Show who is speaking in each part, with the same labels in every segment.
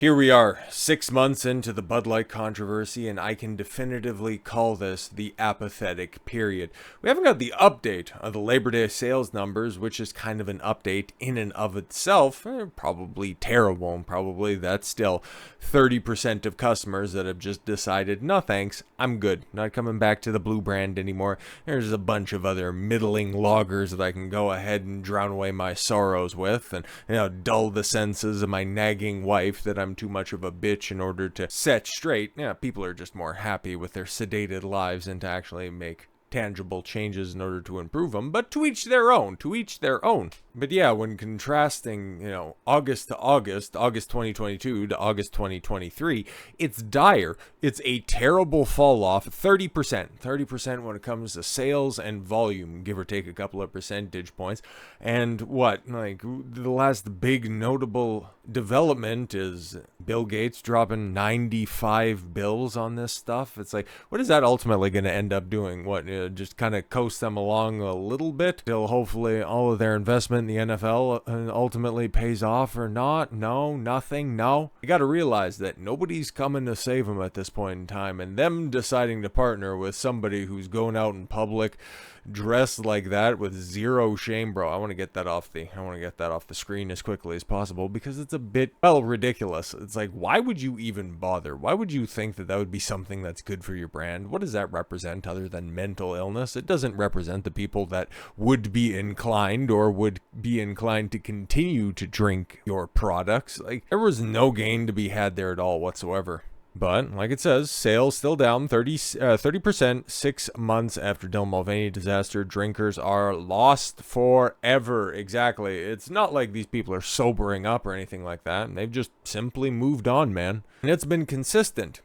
Speaker 1: Here we are, 6 months into the Bud Light controversy, and I can definitively call this the apathetic period. We haven't got the update of the Labor Day sales numbers, which is kind of an update in and of itself. Probably terrible, and probably that's still 30% of customers that have just decided, no thanks, I'm good, not coming back to the blue brand anymore. There's a bunch of other middling loggers that I can go ahead and drown away my sorrows with, and dull the senses of my nagging wife that I'm too much of a bitch in order to set straight. Yeah, people are just more happy with their sedated lives and to actually make tangible changes in order to improve them, but to each their own, to each their own. But yeah, when contrasting, August to August 2022 to August 2023, it's dire. It's a terrible fall off, 30% when it comes to sales and volume, give or take a couple of percentage points. And the last big notable development is Bill Gates dropping 95 bills on this stuff. It's like, what is that ultimately going to end up doing? Just kind of coast them along a little bit till hopefully all of their investment in the NFL ultimately pays off or not? No, nothing, no. You got to realize that nobody's coming to save them at this point in time, and them deciding to partner with somebody who's going out in public dressed like that with zero shame, bro. I want to get that off the screen as quickly as possible because it's a bit, ridiculous. It's like, why would you even bother? Why would you think that would be something that's good for your brand? What does that represent other than mental illness? It doesn't represent the people that would be inclined to continue to drink your products. Like, there was no gain to be had there at all whatsoever. But, like it says, sales still down 30% 6 months after Dylan Mulvaney disaster. Drinkers are lost forever. Exactly. It's not like these people are sobering up or anything like that. They've just simply moved on, man. And it's been consistent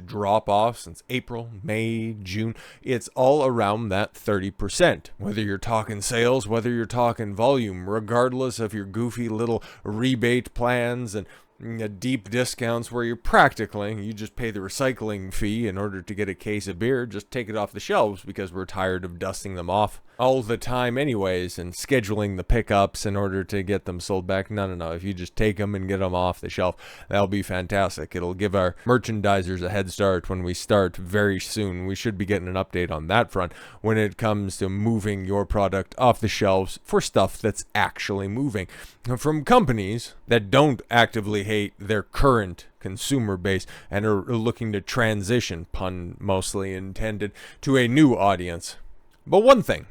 Speaker 1: drop-off since April, May, June. It's all around that 30%. Whether you're talking sales, whether you're talking volume, regardless of your goofy little rebate plans and deep discounts where you just pay the recycling fee in order to get a case of beer, just take it off the shelves because we're tired of dusting them off all the time anyways and scheduling the pickups in order to get them sold back. No. If you just take them and get them off the shelf, that'll be fantastic. It'll give our merchandisers a head start when we start very soon. We should be getting an update on that front when it comes to moving your product off the shelves for stuff that's actually moving from companies that don't actively hate their current consumer base and are looking to transition, pun mostly intended, to a new audience. But one thing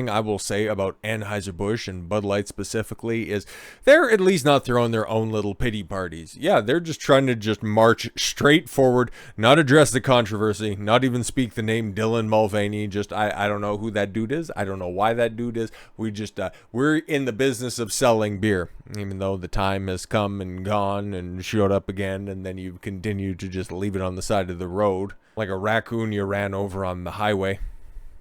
Speaker 1: I will say about Anheuser Busch and Bud Light specifically is they're at least not throwing their own little pity parties. Yeah, they're just trying to march straight forward, not address the controversy, not even speak the name Dylan Mulvaney. I don't know who that dude is. I don't know why that dude is. We're in the business of selling beer, even though the time has come and gone and showed up again, and then you continue to just leave it on the side of the road like a raccoon you ran over on the highway.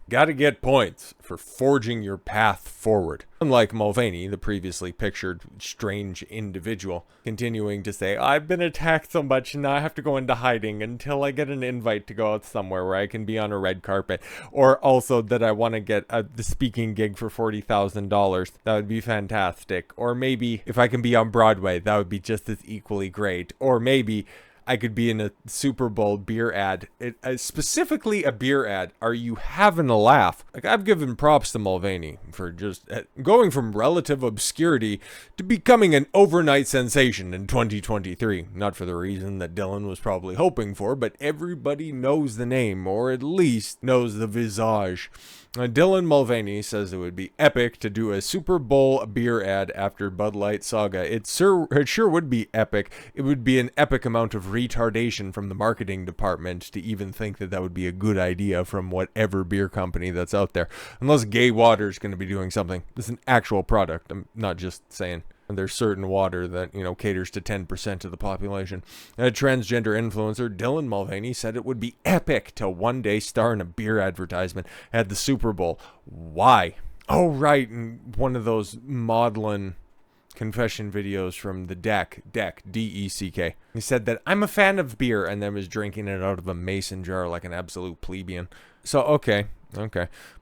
Speaker 1: Gotta get points for forging your path forward. Unlike Mulvaney, the previously pictured strange individual, continuing to say, I've been attacked so much and now I have to go into hiding until I get an invite to go out somewhere where I can be on a red carpet. Or also that I want to get the speaking gig for $40,000. That would be fantastic. Or maybe if I can be on Broadway, that would be just as equally great. Or maybe I could be in a Super Bowl beer ad, specifically a beer ad. Are you having a laugh? Like, I've given props to Mulvaney for just going from relative obscurity to becoming an overnight sensation in 2023. Not for the reason that Dylan was probably hoping for, but everybody knows the name, or at least knows the visage. Dylan Mulvaney says it would be epic to do a Super Bowl beer ad after Bud Light saga. It sure would be epic. It would be an epic amount of retardation from the marketing department to even think that would be a good idea from whatever beer company that's out there. Unless Gay Water's going to be doing something. This is an actual product. I'm not just saying. There's certain water that, caters to 10% of the population. A transgender influencer, Dylan Mulvaney, said it would be epic to one day star in a beer advertisement at the Super Bowl. Why? Oh, right, in one of those maudlin confession videos from the Deck, D-E-C-K. He said that, I'm a fan of beer, and then was drinking it out of a mason jar like an absolute plebeian. So, okay.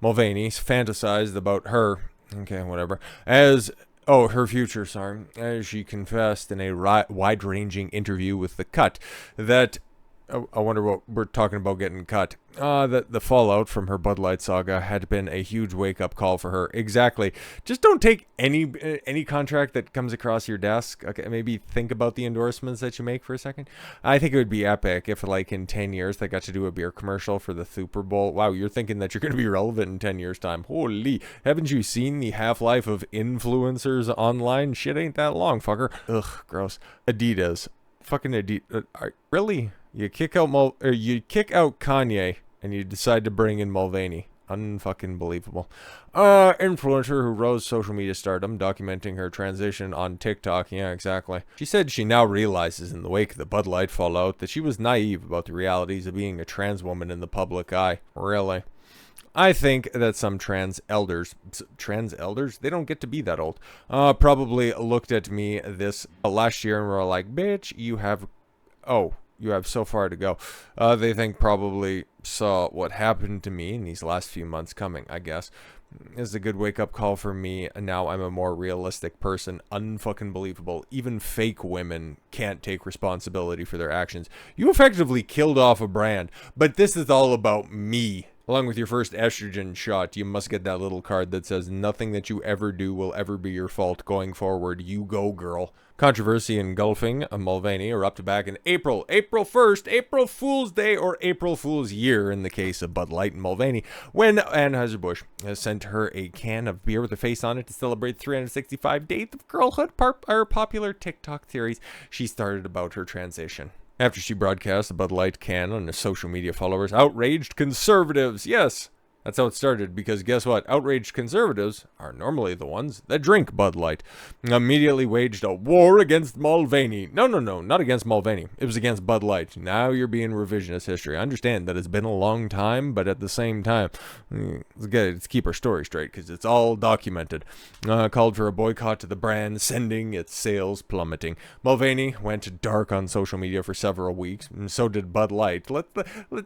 Speaker 1: Mulvaney fantasized about her, okay, whatever, as Oh, her future, sorry. As she confessed in a wide-ranging interview with The Cut that I wonder what we're talking about getting cut. That the fallout from her Bud Light saga had been a huge wake-up call for her. Exactly. Just don't take any contract that comes across your desk. Okay, maybe think about the endorsements that you make for a second. I think it would be epic if, like, in 10 years, they got to do a beer commercial for the Super Bowl. Wow, you're thinking that you're going to be relevant in 10 years' time. Holy, haven't you seen the half-life of influencers online? Shit ain't that long, fucker. Ugh, gross. Adidas. Fucking Adidas. Really? You kick out Kanye and you decide to bring in Mulvaney. Unfucking believable. Influencer who rose social media stardom, documenting her transition on TikTok. Yeah, exactly. She said she now realizes in the wake of the Bud Light fallout that she was naive about the realities of being a trans woman in the public eye. Really? I think that some trans elders, they don't get to be that old, probably looked at me this last year and were like, bitch, you have so far to go. They think probably saw what happened to me in these last few months coming, I guess. This is a good wake-up call for me, and now I'm a more realistic person. Unfucking believable. Even fake women can't take responsibility for their actions. You effectively killed off a brand, but this is all about me. Along with your first estrogen shot, you must get that little card that says, nothing that you ever do will ever be your fault going forward. You go, girl. Controversy engulfing Mulvaney erupted back in April 1st, April Fool's Day or April Fool's Year in the case of Bud Light and Mulvaney, when Anheuser Busch sent her a can of beer with a face on it to celebrate 365 days of girlhood, popular TikTok theories she started about her transition. After she broadcast the Bud Light can on her social media followers, outraged conservatives. Yes, that's how it started, because guess what? Outraged conservatives are normally the ones that drink Bud Light. Immediately waged a war against Mulvaney. No, not against Mulvaney. It was against Bud Light. Now you're being revisionist history. I understand that it's been a long time, but at the same time, let's keep our story straight, because it's all documented. Called for a boycott to the brand, sending its sales plummeting. Mulvaney went dark on social media for several weeks, and so did Bud Light.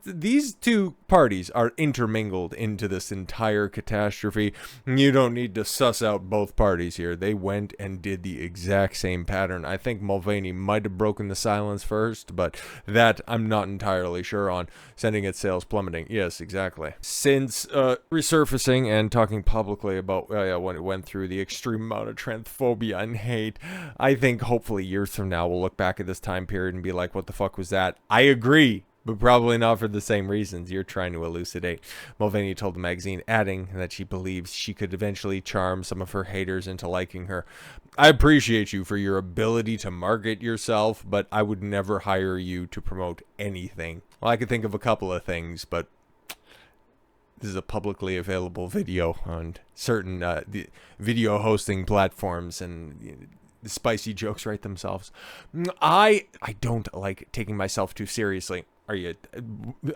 Speaker 1: These two parties are intermingled into this entire catastrophe. You don't need to suss out both parties here. They went and did the exact same pattern. I think Mulvaney might have broken the silence first, but that I'm not entirely sure on, sending its sales plummeting. Yes, exactly. Since resurfacing and talking publicly about when it went through the extreme amount of transphobia and hate, I think hopefully years from now we'll look back at this time period and be like, what the fuck was that? I agree, but probably not for the same reasons you're trying to elucidate. Mulvaney told the magazine, adding that she believes she could eventually charm some of her haters into liking her. I appreciate you for your ability to market yourself, but I would never hire you to promote anything. Well, I could think of a couple of things, but this is a publicly available video on certain the video hosting platforms, and the spicy jokes write themselves. I don't like taking myself too seriously.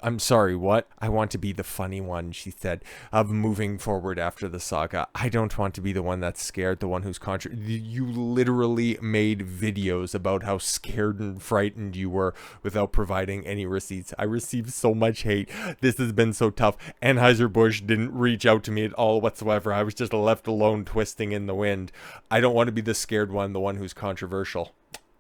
Speaker 1: I'm sorry, what? I want to be the funny one, she said, of moving forward after the saga. I don't want to be the one that's scared, the one who's You literally made videos about how scared and frightened you were without providing any receipts. I received so much hate. This has been so tough. Anheuser Busch didn't reach out to me at all whatsoever. I was just left alone twisting in the wind. I don't want to be the scared one, the one who's controversial.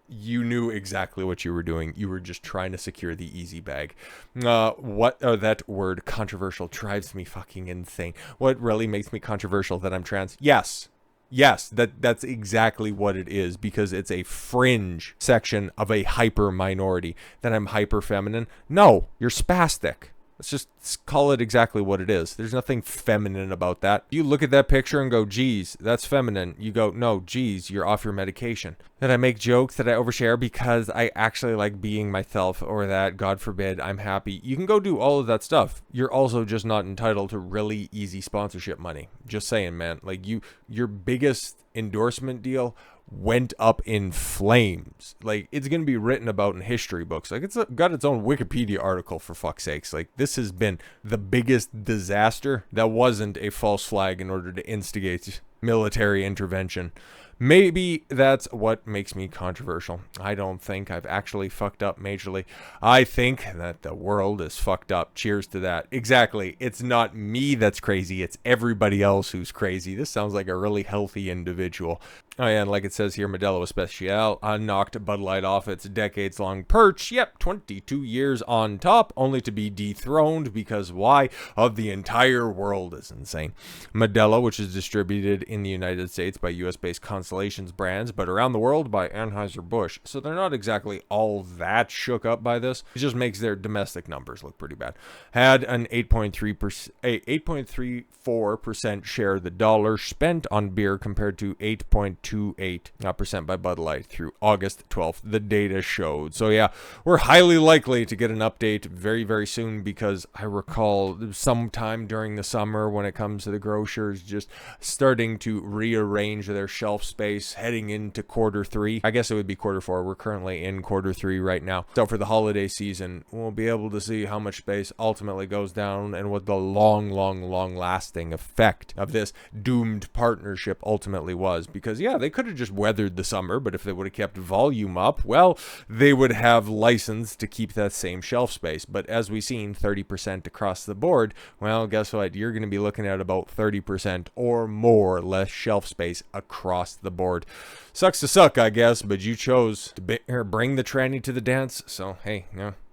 Speaker 1: You knew exactly what you were doing. You were just trying to secure the easy bag. That word controversial drives me fucking insane. What really makes me controversial? That I'm trans? Yes, that's exactly what it is, because it's a fringe section of a hyper minority. That I'm hyper feminine? No, you're spastic. Let's just call it exactly what it is. There's nothing feminine about that. You look at that picture and go, geez, that's feminine. You go, no, geez, you're off your medication. That I make jokes, that I overshare because I actually like being myself, or that, God forbid, I'm happy. You can go do all of that stuff. You're also just not entitled to really easy sponsorship money. Just saying, man. Like, your biggest endorsement deal went up in flames. Like, it's going to be written about in history books. Like, it's got its own Wikipedia article, for fuck's sakes. Like, this has been the biggest disaster that wasn't a false flag in order to instigate military intervention. Maybe that's what makes me controversial. I don't think I've actually fucked up majorly. I think that the world is fucked up. Cheers to that. Exactly. It's not me that's crazy. It's everybody else who's crazy. This sounds like a really healthy individual. Oh yeah, and like it says here, Modelo Especial knocked Bud Light off its decades-long perch. Yep, 22 years on top, only to be dethroned because why? Of the entire world is insane. Modelo, which is distributed in the United States by U.S.-based Constellations brands, but around the world by Anheuser Busch. So they're not exactly all that shook up by this. It just makes their domestic numbers look pretty bad. Had an 8.34% share of the dollar spent on beer compared to 8.28% by Bud Light through August 12th, the data showed. So yeah, we're highly likely to get an update very, very soon, because I recall sometime during the summer when it comes to the grocers just starting to rearrange their shelf space heading into quarter 3. I guess it would be quarter 4. We're currently in quarter 3 right now. So for the holiday season, we'll be able to see how much space ultimately goes down and what the long lasting effect of this doomed partnership ultimately was. Because yeah, they could have just weathered the summer, but if they would have kept volume up, well, they would have license to keep that same shelf space. But as we've seen, 30% across the board, well, guess what? You're going to be looking at about 30% or more less shelf space across the board. Sucks to suck, I guess, but you chose to bring the tranny to the dance, so hey,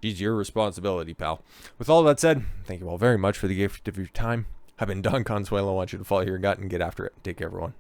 Speaker 1: it's your responsibility, pal. With all that said, thank you all very much for the gift of your time. I've been Don Consuelo. I want you to follow your gut and get after it. Take care, everyone.